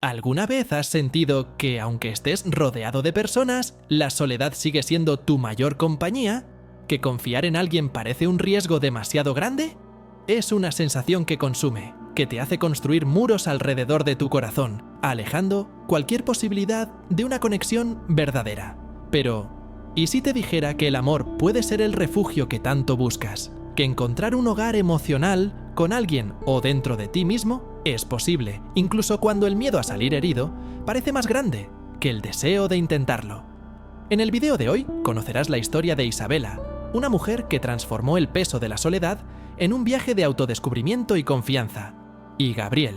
¿Alguna vez has sentido que, aunque estés rodeado de personas, la soledad sigue siendo tu mayor compañía? ¿Que confiar en alguien parece un riesgo demasiado grande? Es una sensación que consume, que te hace construir muros alrededor de tu corazón, alejando cualquier posibilidad de una conexión verdadera. Pero, ¿y si te dijera que el amor puede ser el refugio que tanto buscas? Que encontrar un hogar emocional con alguien o dentro de ti mismo es posible, incluso cuando el miedo a salir herido parece más grande que el deseo de intentarlo. En el video de hoy conocerás la historia de Isabela, una mujer que transformó el peso de la soledad en un viaje de autodescubrimiento y confianza, y Gabriel,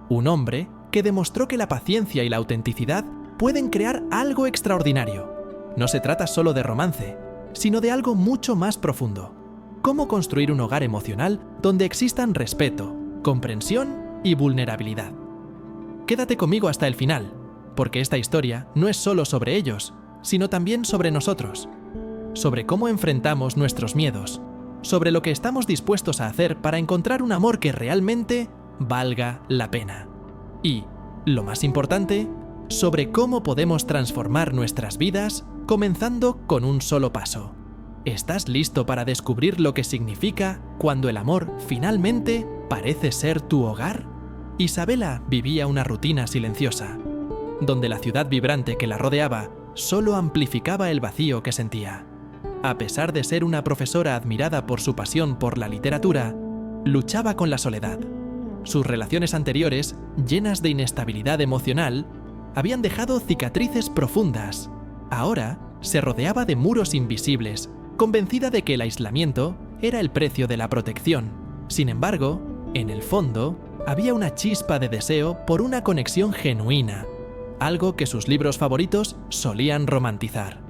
un hombre que demostró que la paciencia y la autenticidad pueden crear algo extraordinario. No se trata solo de romance, sino de algo mucho más profundo. Cómo construir un hogar emocional donde existan respeto, comprensión y vulnerabilidad. Quédate conmigo hasta el final, porque esta historia no es solo sobre ellos, sino también sobre nosotros, sobre cómo enfrentamos nuestros miedos, sobre lo que estamos dispuestos a hacer para encontrar un amor que realmente valga la pena. Y, lo más importante, sobre cómo podemos transformar nuestras vidas comenzando con un solo paso. ¿Estás listo para descubrir lo que significa cuando el amor finalmente parece ser tu hogar? Isabela vivía una rutina silenciosa, donde la ciudad vibrante que la rodeaba solo amplificaba el vacío que sentía. A pesar de ser una profesora admirada por su pasión por la literatura, luchaba con la soledad. Sus relaciones anteriores, llenas de inestabilidad emocional, habían dejado cicatrices profundas. Ahora se rodeaba de muros invisibles, convencida de que el aislamiento era el precio de la protección. Sin embargo, en el fondo, había una chispa de deseo por una conexión genuina, algo que sus libros favoritos solían romantizar.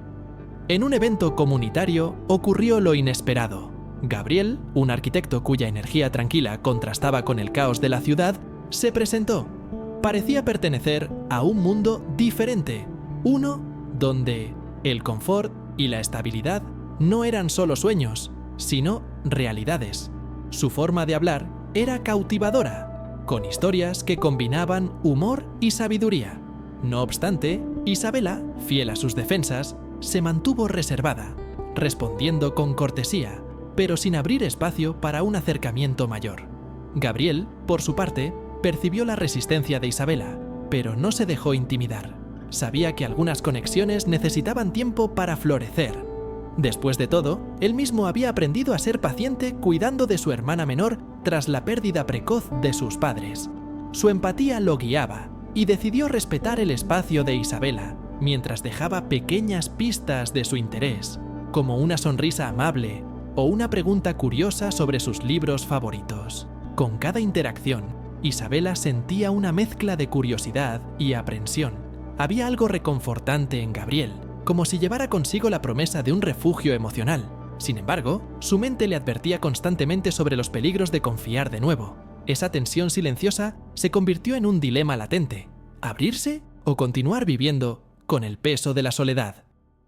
En un evento comunitario ocurrió lo inesperado. Gabriel, un arquitecto cuya energía tranquila contrastaba con el caos de la ciudad, se presentó. Parecía pertenecer a un mundo diferente, uno donde el confort y la estabilidad no eran solo sueños, sino realidades. Su forma de hablar era cautivadora, con historias que combinaban humor y sabiduría. No obstante, Isabela, fiel a sus defensas, se mantuvo reservada, respondiendo con cortesía, pero sin abrir espacio para un acercamiento mayor. Gabriel, por su parte, percibió la resistencia de Isabela, pero no se dejó intimidar. Sabía que algunas conexiones necesitaban tiempo para florecer. Después de todo, él mismo había aprendido a ser paciente cuidando de su hermana menor tras la pérdida precoz de sus padres. Su empatía lo guiaba y decidió respetar el espacio de Isabela, mientras dejaba pequeñas pistas de su interés, como una sonrisa amable o una pregunta curiosa sobre sus libros favoritos. Con cada interacción, Isabela sentía una mezcla de curiosidad y aprensión. Había algo reconfortante en Gabriel, como si llevara consigo la promesa de un refugio emocional. Sin embargo, su mente le advertía constantemente sobre los peligros de confiar de nuevo. Esa tensión silenciosa se convirtió en un dilema latente: ¿abrirse o continuar viviendo con el peso de la soledad?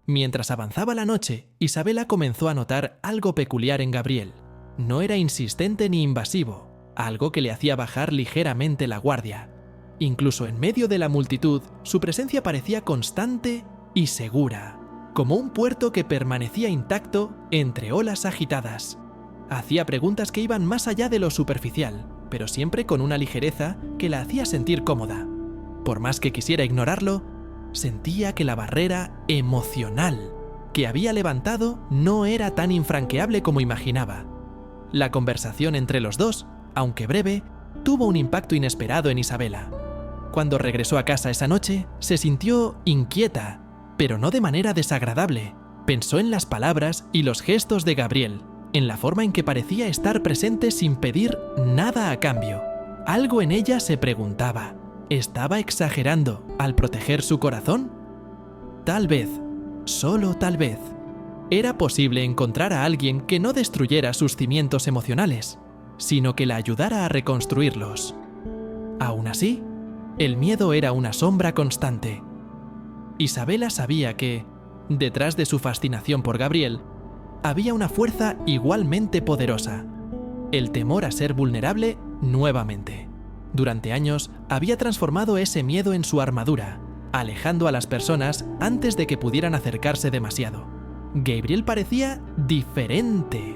Mientras avanzaba la noche, Isabela comenzó a notar algo peculiar en Gabriel. No era insistente ni invasivo, algo que le hacía bajar ligeramente la guardia. Incluso en medio de la multitud, su presencia parecía constante y segura, como un puerto que permanecía intacto entre olas agitadas. Hacía preguntas que iban más allá de lo superficial, pero siempre con una ligereza que la hacía sentir cómoda. Por más que quisiera ignorarlo, sentía que la barrera emocional que había levantado no era tan infranqueable como imaginaba. La conversación entre los dos, aunque breve, tuvo un impacto inesperado en Isabela. Cuando regresó a casa esa noche, se sintió inquieta, pero no de manera desagradable. Pensó en las palabras y los gestos de Gabriel, en la forma en que parecía estar presente sin pedir nada a cambio. Algo en ella se preguntaba: ¿estaba exagerando al proteger su corazón? Tal vez, solo tal vez, era posible encontrar a alguien que no destruyera sus cimientos emocionales, sino que la ayudara a reconstruirlos. Aún así, el miedo era una sombra constante. Isabela sabía que, detrás de su fascinación por Gabriel, había una fuerza igualmente poderosa: el temor a ser vulnerable nuevamente. Durante años había transformado ese miedo en su armadura, alejando a las personas antes de que pudieran acercarse demasiado. Gabriel parecía diferente,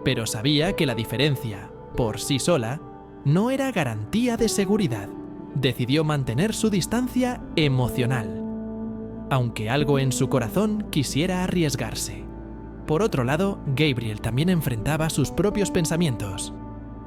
pero sabía que la diferencia, por sí sola, no era garantía de seguridad. Decidió mantener su distancia emocional, aunque algo en su corazón quisiera arriesgarse. Por otro lado, Gabriel también enfrentaba sus propios pensamientos.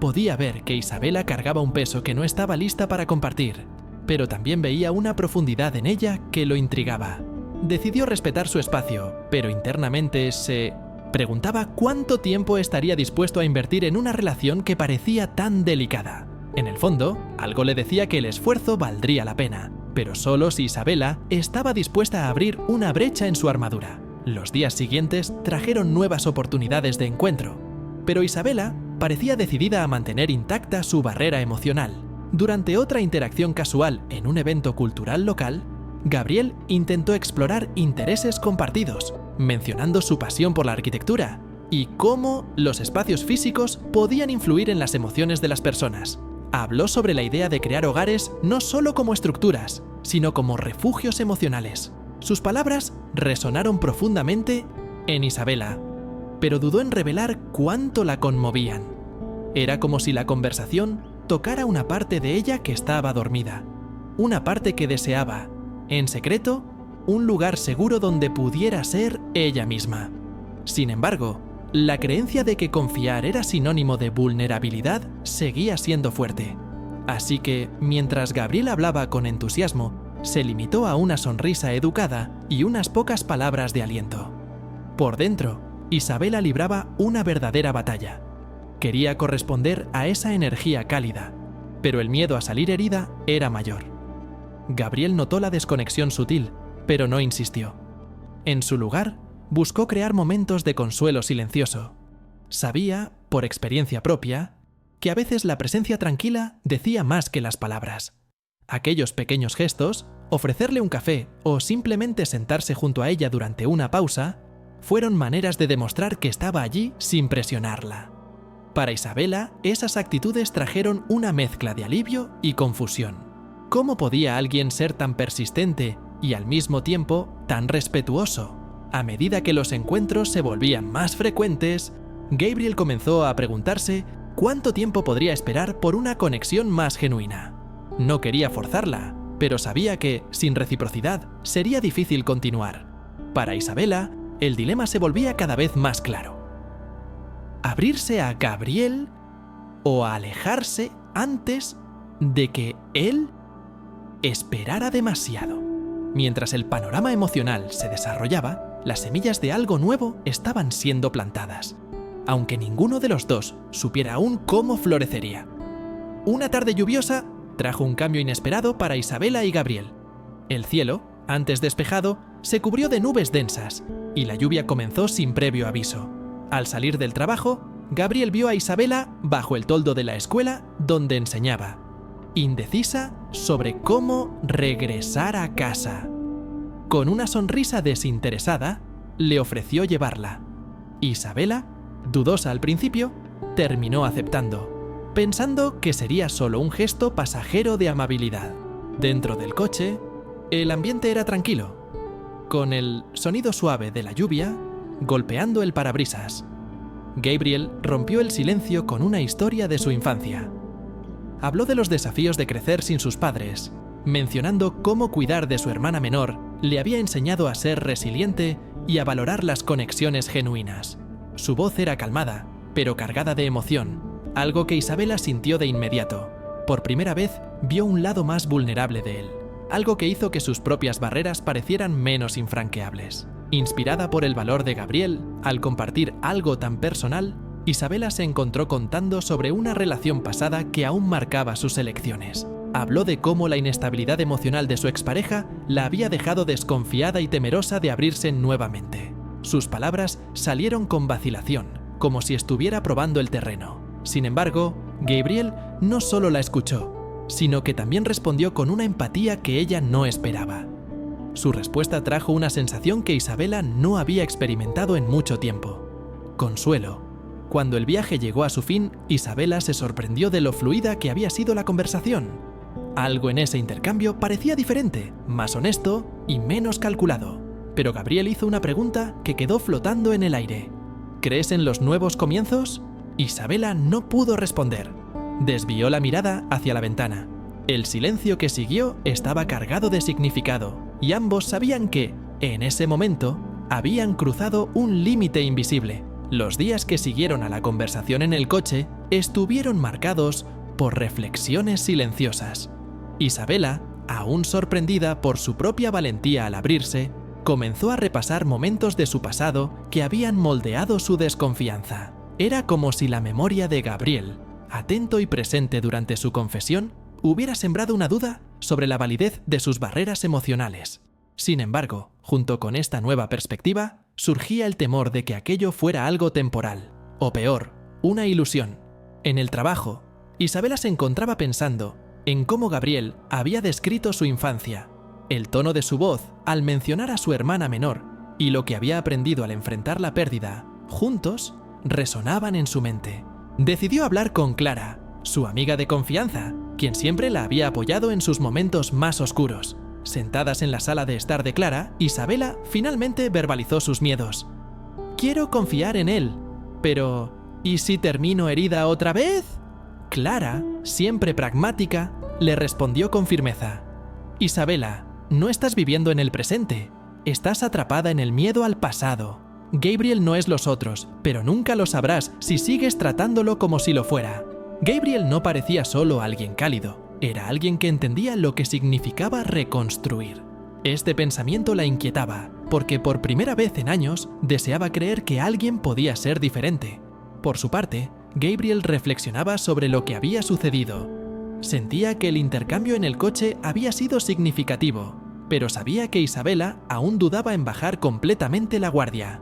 Podía ver que Isabela cargaba un peso que no estaba lista para compartir, pero también veía una profundidad en ella que lo intrigaba. Decidió respetar su espacio, pero internamente se preguntaba cuánto tiempo estaría dispuesto a invertir en una relación que parecía tan delicada. En el fondo, algo le decía que el esfuerzo valdría la pena, pero solo si Isabela estaba dispuesta a abrir una brecha en su armadura. Los días siguientes trajeron nuevas oportunidades de encuentro, pero Isabela parecía decidida a mantener intacta su barrera emocional. Durante otra interacción casual en un evento cultural local, Gabriel intentó explorar intereses compartidos, mencionando su pasión por la arquitectura y cómo los espacios físicos podían influir en las emociones de las personas. Habló sobre la idea de crear hogares no solo como estructuras, sino como refugios emocionales. Sus palabras resonaron profundamente en Isabela, pero dudó en revelar cuánto la conmovían. Era como si la conversación tocara una parte de ella que estaba dormida, una parte que deseaba, en secreto, un lugar seguro donde pudiera ser ella misma. Sin embargo, la creencia de que confiar era sinónimo de vulnerabilidad seguía siendo fuerte. Así que, mientras Gabriel hablaba con entusiasmo, se limitó a una sonrisa educada y unas pocas palabras de aliento. Por dentro, Isabela libraba una verdadera batalla. Quería corresponder a esa energía cálida, pero el miedo a salir herida era mayor. Gabriel notó la desconexión sutil, pero no insistió. En su lugar, buscó crear momentos de consuelo silencioso. Sabía, por experiencia propia, que a veces la presencia tranquila decía más que las palabras. Aquellos pequeños gestos, ofrecerle un café o simplemente sentarse junto a ella durante una pausa, fueron maneras de demostrar que estaba allí sin presionarla. Para Isabela, esas actitudes trajeron una mezcla de alivio y confusión. ¿Cómo podía alguien ser tan persistente y al mismo tiempo tan respetuoso? A medida que los encuentros se volvían más frecuentes, Gabriel comenzó a preguntarse cuánto tiempo podría esperar por una conexión más genuina. No quería forzarla, pero sabía que, sin reciprocidad, sería difícil continuar. Para Isabela, el dilema se volvía cada vez más claro. ¿Abrirse a Gabriel o alejarse antes de que él esperara demasiado? Mientras el panorama emocional se desarrollaba, las semillas de algo nuevo estaban siendo plantadas, aunque ninguno de los dos supiera aún cómo florecería. Una tarde lluviosa trajo un cambio inesperado para Isabela y Gabriel. El cielo, antes despejado, se cubrió de nubes densas, y la lluvia comenzó sin previo aviso. Al salir del trabajo, Gabriel vio a Isabela bajo el toldo de la escuela donde enseñaba, indecisa sobre cómo regresar a casa. Con una sonrisa desinteresada, le ofreció llevarla. Isabela, dudosa al principio, terminó aceptando, pensando que sería solo un gesto pasajero de amabilidad. Dentro del coche, el ambiente era tranquilo, con el sonido suave de la lluvia golpeando el parabrisas. Gabriel rompió el silencio con una historia de su infancia. Habló de los desafíos de crecer sin sus padres, mencionando cómo cuidar de su hermana menor le había enseñado a ser resiliente y a valorar las conexiones genuinas. Su voz era calmada, pero cargada de emoción, algo que Isabela sintió de inmediato. Por primera vez vio un lado más vulnerable de él, algo que hizo que sus propias barreras parecieran menos infranqueables. Inspirada por el valor de Gabriel, al compartir algo tan personal, Isabela se encontró contando sobre una relación pasada que aún marcaba sus elecciones. Habló de cómo la inestabilidad emocional de su expareja la había dejado desconfiada y temerosa de abrirse nuevamente. Sus palabras salieron con vacilación, como si estuviera probando el terreno. Sin embargo, Gabriel no solo la escuchó, sino que también respondió con una empatía que ella no esperaba. Su respuesta trajo una sensación que Isabela no había experimentado en mucho tiempo: consuelo, Cuando el viaje llegó a su fin, Isabela se sorprendió de lo fluida que había sido la conversación. Algo en ese intercambio parecía diferente, más honesto y menos calculado. Pero Gabriel hizo una pregunta que quedó flotando en el aire. ¿Crees en los nuevos comienzos? Isabela no pudo responder. Desvió la mirada hacia la ventana. El silencio que siguió estaba cargado de significado, y ambos sabían que, en ese momento, habían cruzado un límite invisible. Los días que siguieron a la conversación en el coche estuvieron marcados por reflexiones silenciosas. Isabela, aún sorprendida por su propia valentía al abrirse, comenzó a repasar momentos de su pasado que habían moldeado su desconfianza. Era como si la memoria de Gabriel, atento y presente durante su confesión, hubiera sembrado una duda sobre la validez de sus barreras emocionales. Sin embargo, junto con esta nueva perspectiva, surgía el temor de que aquello fuera algo temporal, o peor, una ilusión. En el trabajo, Isabela se encontraba pensando en cómo Gabriel había descrito su infancia, el tono de su voz al mencionar a su hermana menor y lo que había aprendido al enfrentar la pérdida, juntos, resonaban en su mente. Decidió hablar con Clara, su amiga de confianza, quien siempre la había apoyado en sus momentos más oscuros. Sentadas en la sala de estar de Clara, Isabela finalmente verbalizó sus miedos. «Quiero confiar en él, pero ¿y si termino herida otra vez?». Clara, siempre pragmática, le respondió con firmeza. «Isabela, no estás viviendo en el presente, estás atrapada en el miedo al pasado. Gabriel no es los otros, pero nunca lo sabrás si sigues tratándolo como si lo fuera». Gabriel no parecía solo alguien cálido, era alguien que entendía lo que significaba reconstruir. Este pensamiento la inquietaba, porque por primera vez en años deseaba creer que alguien podía ser diferente. Por su parte, Gabriel reflexionaba sobre lo que había sucedido. Sentía que el intercambio en el coche había sido significativo, pero sabía que Isabela aún dudaba en bajar completamente la guardia.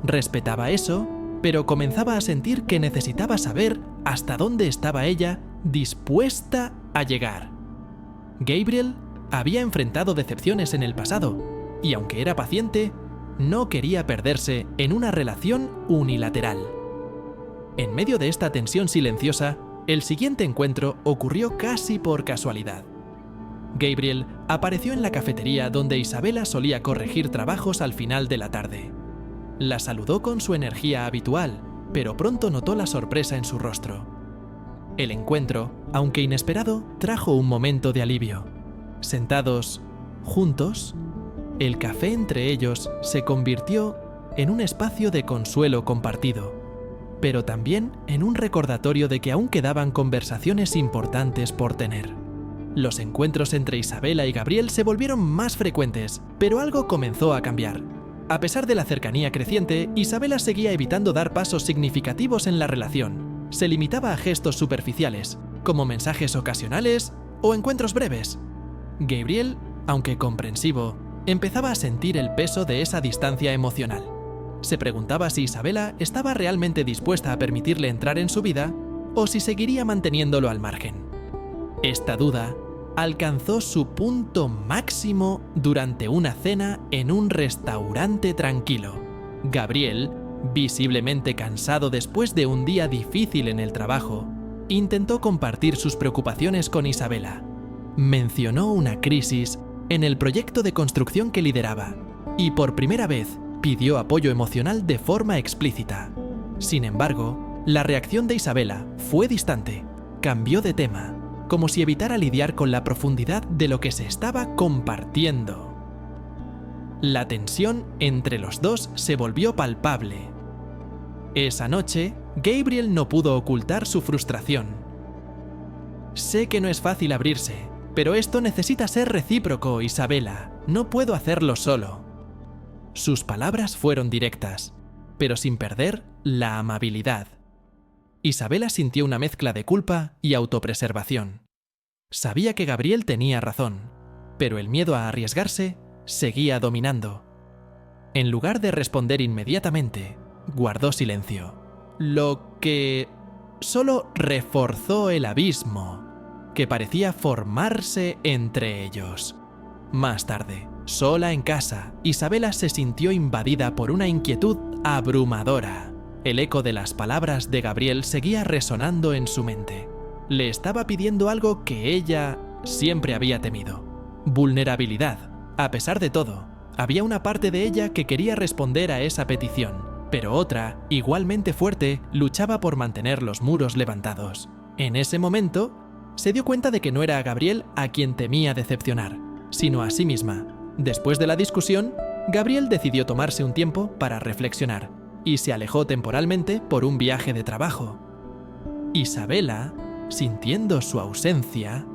Respetaba eso, pero comenzaba a sentir que necesitaba saber hasta dónde estaba ella dispuesta a llegar. Gabriel había enfrentado decepciones en el pasado, y aunque era paciente, no quería perderse en una relación unilateral. En medio de esta tensión silenciosa, el siguiente encuentro ocurrió casi por casualidad. Gabriel apareció en la cafetería donde Isabela solía corregir trabajos al final de la tarde. La saludó con su energía habitual, pero pronto notó la sorpresa en su rostro. El encuentro, aunque inesperado, trajo un momento de alivio. Sentados juntos, el café entre ellos se convirtió en un espacio de consuelo compartido, pero también en un recordatorio de que aún quedaban conversaciones importantes por tener. Los encuentros entre Isabela y Gabriel se volvieron más frecuentes, pero algo comenzó a cambiar. A pesar de la cercanía creciente, Isabela seguía evitando dar pasos significativos en la relación. Se limitaba a gestos superficiales, como mensajes ocasionales o encuentros breves. Gabriel, aunque comprensivo, empezaba a sentir el peso de esa distancia emocional. Se preguntaba si Isabela estaba realmente dispuesta a permitirle entrar en su vida o si seguiría manteniéndolo al margen. Esta duda alcanzó su punto máximo durante una cena en un restaurante tranquilo. Gabriel, visiblemente cansado después de un día difícil en el trabajo, intentó compartir sus preocupaciones con Isabela. Mencionó una crisis en el proyecto de construcción que lideraba y por primera vez pidió apoyo emocional de forma explícita. Sin embargo, la reacción de Isabela fue distante. Cambió de tema, como si evitara lidiar con la profundidad de lo que se estaba compartiendo. La tensión entre los dos se volvió palpable. Esa noche, Gabriel no pudo ocultar su frustración. «Sé que no es fácil abrirse, pero esto necesita ser recíproco, Isabela. No puedo hacerlo solo». Sus palabras fueron directas, pero sin perder la amabilidad. Isabela sintió una mezcla de culpa y autopreservación. Sabía que Gabriel tenía razón, pero el miedo a arriesgarse seguía dominando. En lugar de responder inmediatamente, guardó silencio, lo que solo reforzó el abismo que parecía formarse entre ellos. Más tarde, sola en casa, Isabela se sintió invadida por una inquietud abrumadora. El eco de las palabras de Gabriel seguía resonando en su mente. Le estaba pidiendo algo que ella siempre había temido: vulnerabilidad. A pesar de todo, había una parte de ella que quería responder a esa petición, pero otra, igualmente fuerte, luchaba por mantener los muros levantados. En ese momento, se dio cuenta de que no era a Gabriel a quien temía decepcionar, sino a sí misma. Después de la discusión, Gabriel decidió tomarse un tiempo para reflexionar y se alejó temporalmente por un viaje de trabajo. Isabela, sintiendo su ausencia,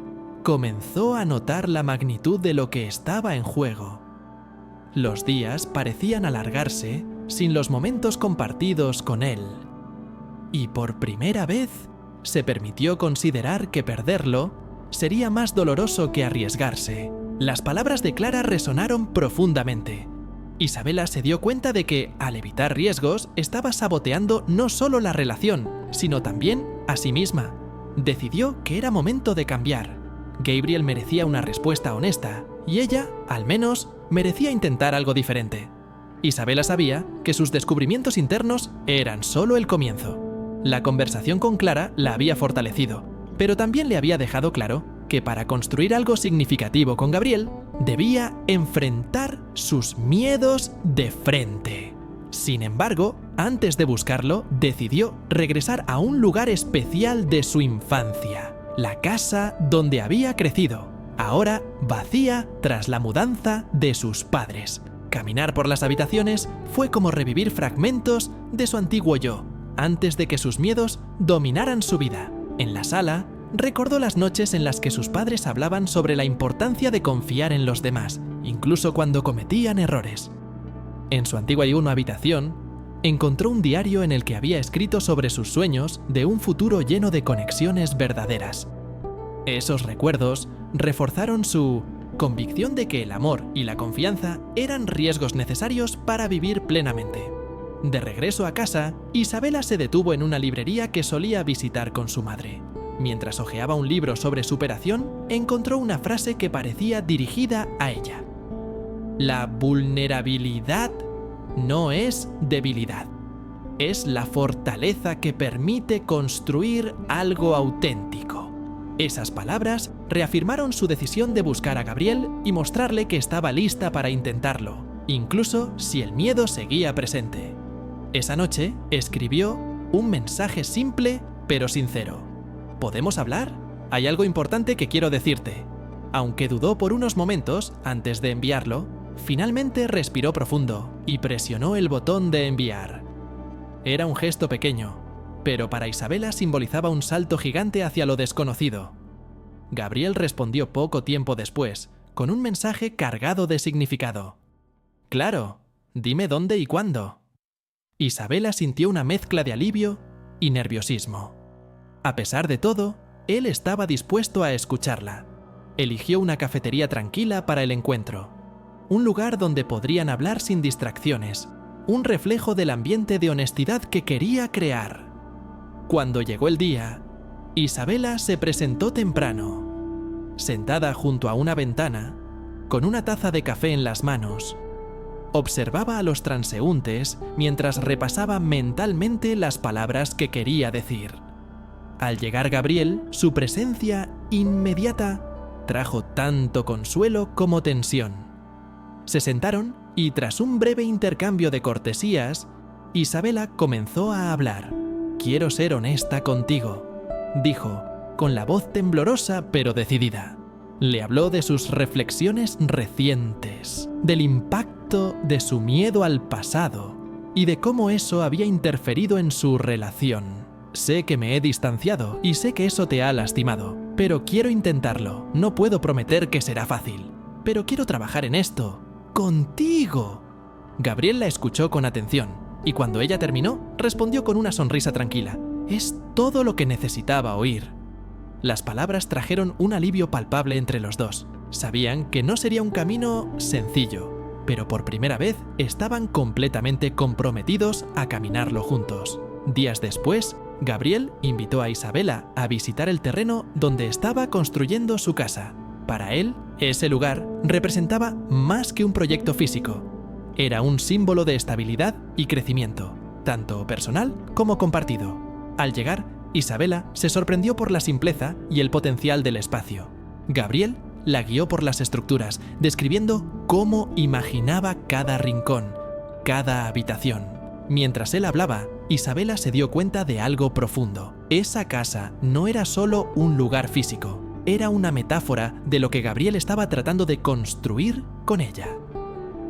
comenzó a notar la magnitud de lo que estaba en juego. Los días parecían alargarse sin los momentos compartidos con él. Y por primera vez se permitió considerar que perderlo sería más doloroso que arriesgarse. Las palabras de Clara resonaron profundamente. Isabela se dio cuenta de que, al evitar riesgos, estaba saboteando no solo la relación, sino también a sí misma. Decidió que era momento de cambiar. Gabriel merecía una respuesta honesta, y ella, al menos, merecía intentar algo diferente. Isabela sabía que sus descubrimientos internos eran solo el comienzo. La conversación con Clara la había fortalecido, pero también le había dejado claro que para construir algo significativo con Gabriel, debía enfrentar sus miedos de frente. Sin embargo, antes de buscarlo, decidió regresar a un lugar especial de su infancia, la casa donde había crecido, ahora vacía tras la mudanza de sus padres. Caminar por las habitaciones fue como revivir fragmentos de su antiguo yo, antes de que sus miedos dominaran su vida. En la sala, recordó las noches en las que sus padres hablaban sobre la importancia de confiar en los demás, incluso cuando cometían errores. En su antigua y una habitación, encontró un diario en el que había escrito sobre sus sueños de un futuro lleno de conexiones verdaderas. Esos recuerdos reforzaron su convicción de que el amor y la confianza eran riesgos necesarios para vivir plenamente. De regreso a casa, Isabela se detuvo en una librería que solía visitar con su madre. Mientras hojeaba un libro sobre superación, encontró una frase que parecía dirigida a ella. La vulnerabilidad no es debilidad, es la fortaleza que permite construir algo auténtico. Esas palabras reafirmaron su decisión de buscar a Gabriel y mostrarle que estaba lista para intentarlo, incluso si el miedo seguía presente. Esa noche escribió un mensaje simple pero sincero. ¿Podemos hablar? Hay algo importante que quiero decirte. Aunque dudó por unos momentos antes de enviarlo, finalmente respiró profundo y presionó el botón de enviar. Era un gesto pequeño, pero para Isabela simbolizaba un salto gigante hacia lo desconocido. Gabriel respondió poco tiempo después, con un mensaje cargado de significado. Claro, dime dónde y cuándo. Isabela sintió una mezcla de alivio y nerviosismo. A pesar de todo, él estaba dispuesto a escucharla. Eligió una cafetería tranquila para el encuentro, un lugar donde podrían hablar sin distracciones, un reflejo del ambiente de honestidad que quería crear. Cuando llegó el día, Isabela se presentó temprano. Sentada junto a una ventana, con una taza de café en las manos, observaba a los transeúntes mientras repasaba mentalmente las palabras que quería decir. Al llegar Gabriel, su presencia inmediata trajo tanto consuelo como tensión. Se sentaron y tras un breve intercambio de cortesías, Isabela comenzó a hablar. «Quiero ser honesta contigo», dijo, con la voz temblorosa pero decidida. Le habló de sus reflexiones recientes, del impacto de su miedo al pasado y de cómo eso había interferido en su relación. Sé que me he distanciado y sé que eso te ha lastimado, pero quiero intentarlo. No puedo prometer que será fácil, pero quiero trabajar en esto. ¡Contigo! Gabriel la escuchó con atención y cuando ella terminó, respondió con una sonrisa tranquila. Es todo lo que necesitaba oír. Las palabras trajeron un alivio palpable entre los dos. Sabían que no sería un camino sencillo, pero por primera vez estaban completamente comprometidos a caminarlo juntos. Días después, Gabriel invitó a Isabela a visitar el terreno donde estaba construyendo su casa. Para él, ese lugar representaba más que un proyecto físico. Era un símbolo de estabilidad y crecimiento. tanto personal como compartido. Al llegar, Isabela se sorprendió por la simpleza y el potencial del espacio. Gabriel la guió por las estructuras, describiendo cómo imaginaba cada rincón, cada habitación. Mientras él hablaba, Isabela se dio cuenta de algo profundo. Esa casa no era solo un lugar físico, era una metáfora de lo que Gabriel estaba tratando de construir con ella.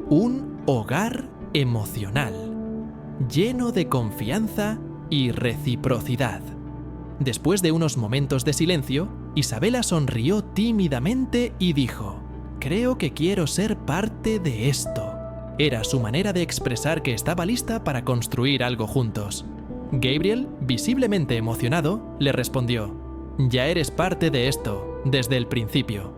Un hogar emocional, lleno de confianza y reciprocidad. Después de unos momentos de silencio, Isabela sonrió tímidamente y dijo: «Creo que quiero ser parte de esto». Era su manera de expresar que estaba lista para construir algo juntos. Gabriel, visiblemente emocionado, le respondió: «Ya eres parte de esto, desde el principio».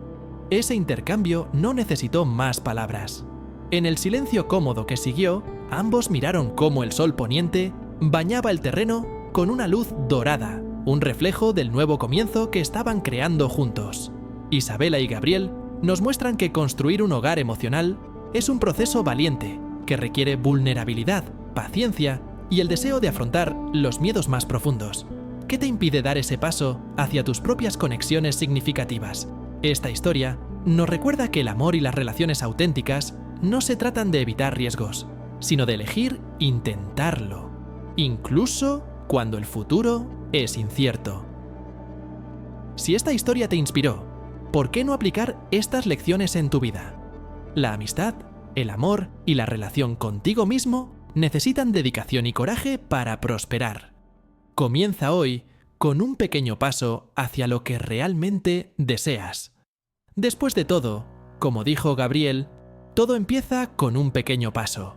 Ese intercambio no necesitó más palabras. En el silencio cómodo que siguió, ambos miraron cómo el sol poniente bañaba el terreno con una luz dorada, un reflejo del nuevo comienzo que estaban creando juntos. Isabela y Gabriel nos muestran que construir un hogar emocional es un proceso valiente que requiere vulnerabilidad, paciencia y el deseo de afrontar los miedos más profundos. ¿Qué te impide dar ese paso hacia tus propias conexiones significativas? Esta historia nos recuerda que el amor y las relaciones auténticas no se tratan de evitar riesgos, sino de elegir intentarlo, incluso cuando el futuro es incierto. Si esta historia te inspiró, ¿por qué no aplicar estas lecciones en tu vida? La amistad, el amor y la relación contigo mismo necesitan dedicación y coraje para prosperar. Comienza hoy con un pequeño paso hacia lo que realmente deseas. Después de todo, como dijo Gabriel, todo empieza con un pequeño paso.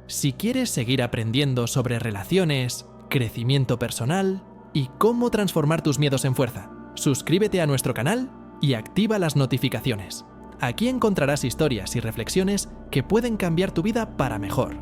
Si quieres seguir aprendiendo sobre relaciones, crecimiento personal y cómo transformar tus miedos en fuerza, suscríbete a nuestro canal y activa las notificaciones. Aquí encontrarás historias y reflexiones que pueden cambiar tu vida para mejor.